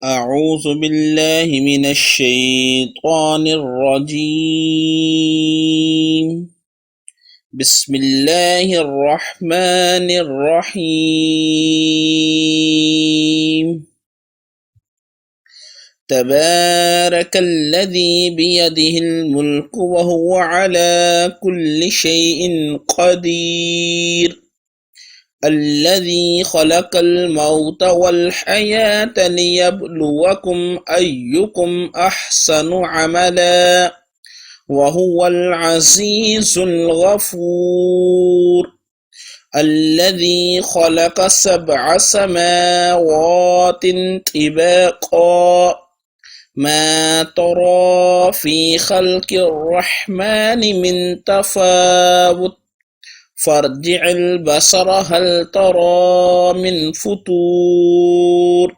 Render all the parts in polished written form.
أعوذ بالله من الشيطان الرجيم. بسم الله الرحمن الرحيم. تبارك الذي بيده الملك وهو على كل شيء قدير. الذي خلق الموت والحياة ليبلوكم أيكم أحسن عملا وهو العزيز الغفور. الذي خلق 7 سماوات طباقا ما ترى في خلق الرحمن من تفاوت فارجع البصر هل ترى من فطور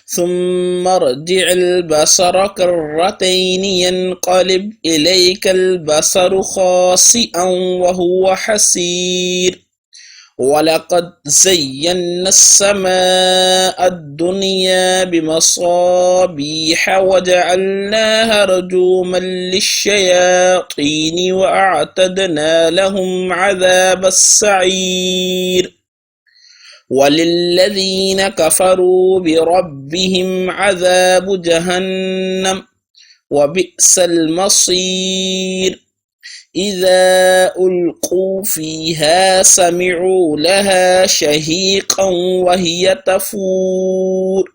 ثم ارجع البصر كرتين ينقلب إليك البصر خاسئا وهو حسير. ولقد زينا السماء الدنيا بمصابيح وجعلناها رجوما للشياطين وأعتدنا لهم عذاب السعير. وللذين كفروا بربهم عذاب جهنم وبئس المصير. إذا ألقوا فيها سمعوا لها شهيقا وهي تفور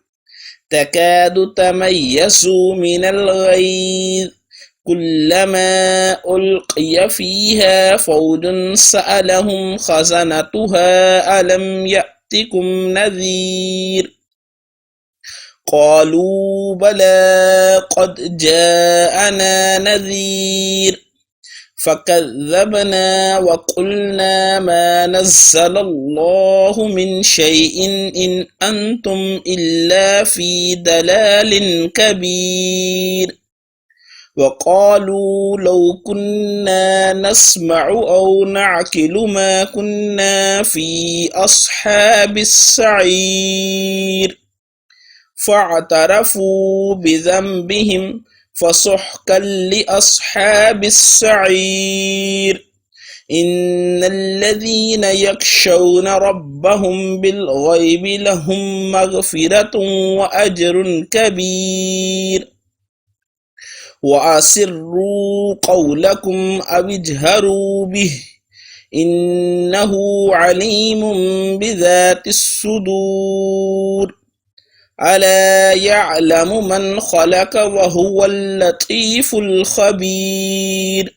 تكاد تميز من الغيظ كلما ألقي فيها فوج سألهم خزنتها ألم يأتكم نذير قالوا بلى قد جاءنا نذير فكذبنا وقلنا ما نزل الله من شيء إن أنتم إلا في ضلال كبير. وقالوا لو كنا نسمع أو نعقل ما كنا في أصحاب السعير فاعترفوا بذنبهم فسحقا لأصحاب السعير. إن الذين يخشون ربهم بالغيب لهم مغفرة وأجر كبير. وأسروا قولكم أو اجهروا به إنه عليم بذات الصدور. ألا يعلم من خلق وهو اللطيف الخبير.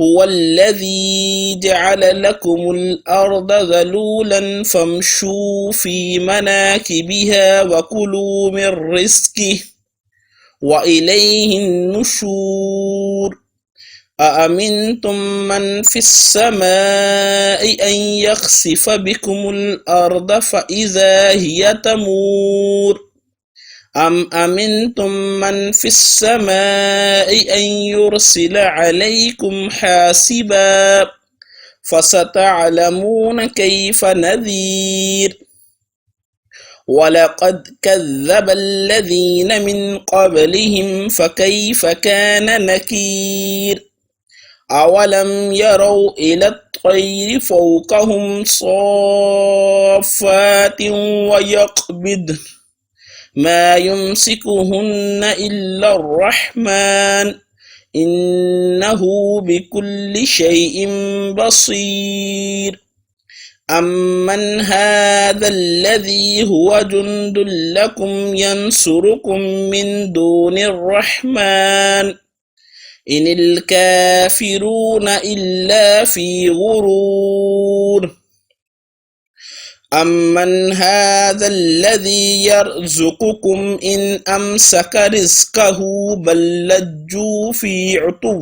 هو الذي جعل لكم الأرض ذلولا فامشوا في مناكبها وكلوا من رزقه وإليه النشور. أأمنتم من في السماء أن يخسف بكم الأرض فإذا هي تمور أم أمنتم من في السماء أن يرسل عليكم حاسبا فستعلمون كيف نذير. ولقد كذب الذين من قبلهم فكيف كان نكير. أولم يروا إلى الطير فوقهم صافات ويقبضن ما يمسكهن إلا الرحمن إنه بكل شيء بصير. أمن هذا الذي هو جند لكم ينصركم من دون الرحمن إن الكافرون إلا في غرور. أمن هذا الذي يرزقكم إن أمسك رزقه بل لجوا في عتو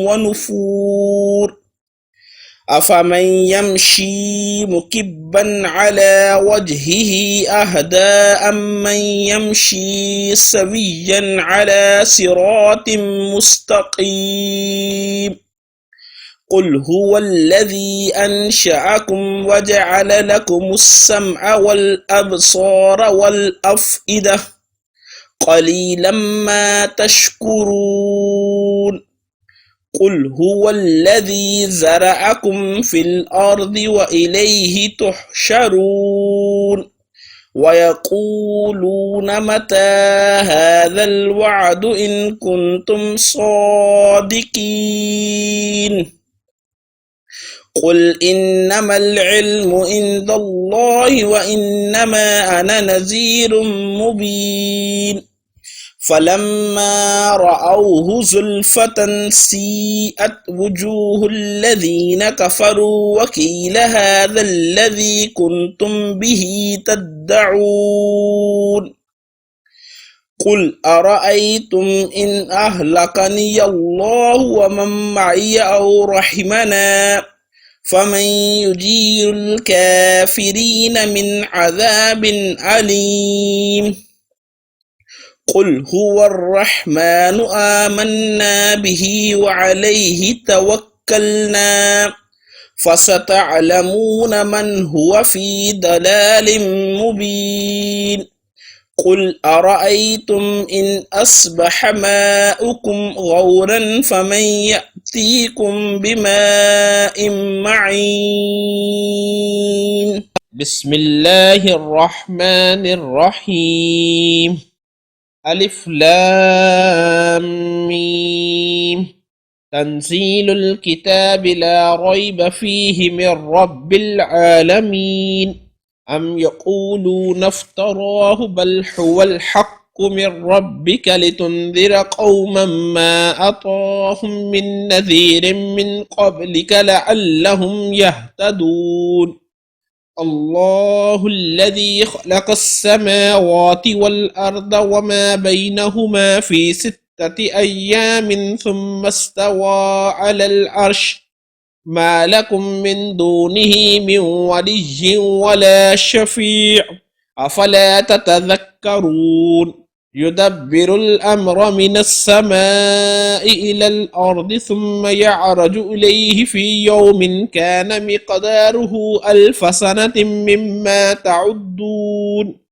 ونفور. أفمن يمشي مكبا على وجهه أهدى أمن يمشي سويا على صراط مستقيم. قل هو الذي أنشأكم وجعل لكم السمع والأبصار والأفئدة قليلا ما تشكرون قل هو الذي زرعكم في الأرض وإليه تحشرون ويقولون متى هذا الوعد إن كنتم صادقين قل إنما العلم عند الله وإنما أنا نذير مبين فلما رأوه زلفة سيئت وجوه الذين كفروا وقيل هذا الذي كنتم به تدعون قل أرأيتم إن أهلكني الله ومن معي أو رحمنا فمن يجير الكافرين من عذاب أليم قل هو الرحمن آمنا به وعليه توكلنا فستعلمون من هو في ضلال مبين قل أرأيتم إن أصبح ماؤكم غورا فمن يأتيكم بماء معين بسم الله الرحمن الرحيم ألف لام ميم تنزيل الكتاب لا ريب فيه من رب العالمين أم يقولون افتراه بل هو الحق من ربك لتنذر قوما ما أطاهم من نذير من قبلك لعلهم يهتدون الله الذي خلق السماوات والأرض وما بينهما في 6 أيام ثم استوى على العرش ما لكم من دونه من ولي ولا شفيع أفلا تتذكرون يدبر الأمر من السماء إلى الأرض ثم يعرج إليه في يوم كان مقداره 1000 سنة مما تعدون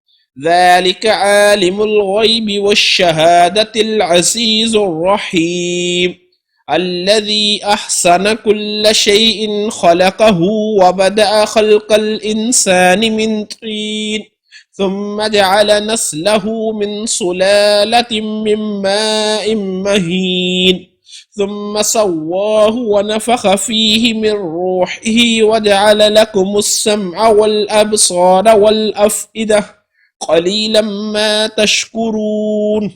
ذلك عالم الغيب والشهادة العزيز الرحيم الذي أحسن كل شيء خلقه وبدأ خلق الإنسان من طين ثم جعل نسله من سلالة من ماء مهين ثم سواه ونفخ فيه من روحه وجعل لكم السمع والأبصار والأفئدة قليلا ما تشكرون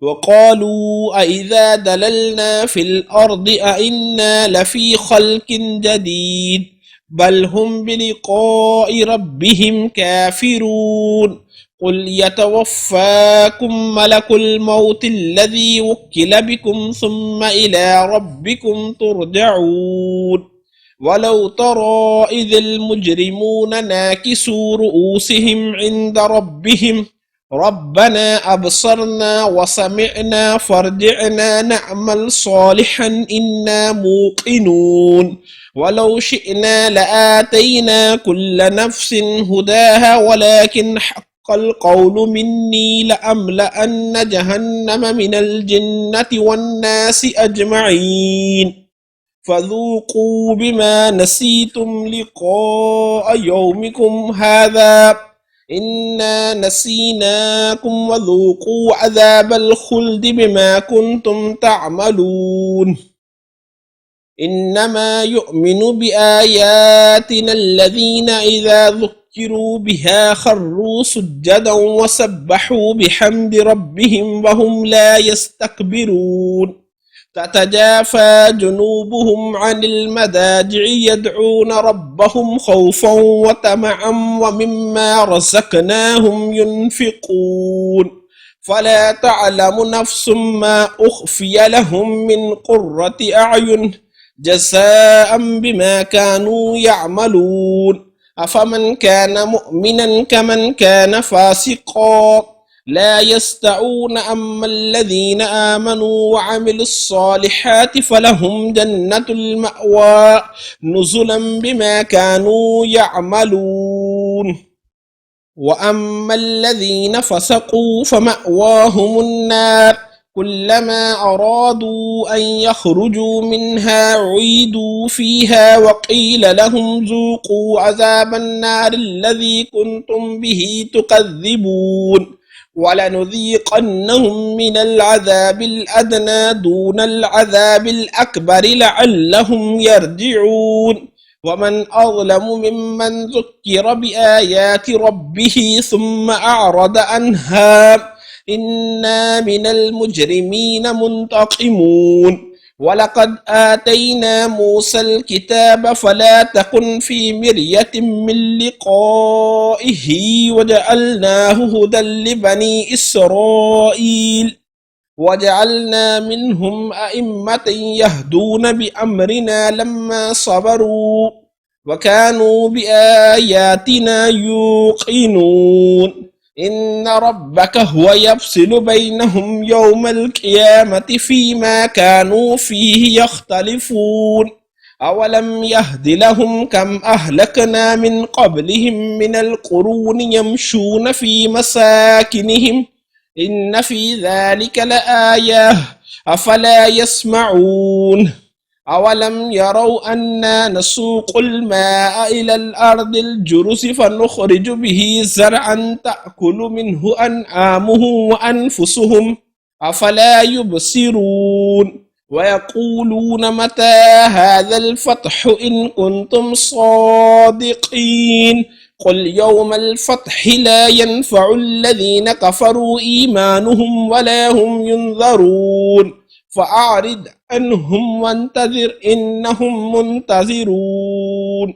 وقالوا أئذا دللنا في الأرض أئنا لفي خلق جديد بل هم بلقاء ربهم كافرون قل يتوفاكم ملك الموت الذي وكل بكم ثم إلى ربكم ترجعون ولو ترى إذ المجرمون ناكسوا رؤوسهم عند ربهم ربنا أبصرنا وسمعنا فارجعنا نعمل صالحا إنا موقنون ولو شئنا لآتينا كل نفس هداها ولكن حق القول مني لأملأن جهنم من الجنة والناس أجمعين فذوقوا بما نسيتم لقاء يومكم هذا إنا نسيناكم وذوقوا عذاب الخلد بما كنتم تعملون إنما يؤمن بآياتنا الذين إذا ذكروا بها خروا سجدا وسبحوا بحمد ربهم وهم لا يستكبرون تتجافى جنوبهم عن المضاجع يدعون ربهم خوفا وطمعا ومما رزقناهم ينفقون فلا تعلم نفس ما أخفي لهم من قرة أعين جزاء بما كانوا يعملون أفمن كان مؤمنا كمن كان فاسقا لا يستعون. أما الذين آمنوا وعملوا الصالحات فلهم جنة المأوى نزلا بما كانوا يعملون. وأما الذين فسقوا فمأواهم النار كلما أرادوا أن يخرجوا منها عيدوا فيها وقيل لهم ذوقوا عذاب النار الذي كنتم به تكذبون. ولنذيقنهم من العذاب الأدنى دون العذاب الأكبر لعلهم يرجعون. ومن أظلم ممن ذكر بآيات ربه ثم أعرض عنها إنا من المجرمين منتقمون. ولقد آتينا موسى الكتاب فلا تكن في مرية من لقائه وجعلناه هدى لبني إسرائيل وجعلنا منهم أئمة يهدون بأمرنا لما صبروا وكانوا بآياتنا يوقنون. إن ربك هو يفصل بينهم يوم القيامة فيما كانوا فيه يختلفون. أولم يهد لهم كم أهلكنا من قبلهم من القرون يمشون في مساكنهم إن في ذلك لآية أفلا يسمعون. أولم يروا أنا نسوق الماء إلى الأرض الجرز فنخرج به زرعا تأكل منه أنعامهم وأنفسهم أفلا يبصرون. ويقولون متى هذا الفتح إن كنتم صادقين قل يوم الفتح لا ينفع الذين كفروا إيمانهم ولا هم ينذرون فأعرض عنهم وانتظر إنهم منتظرون.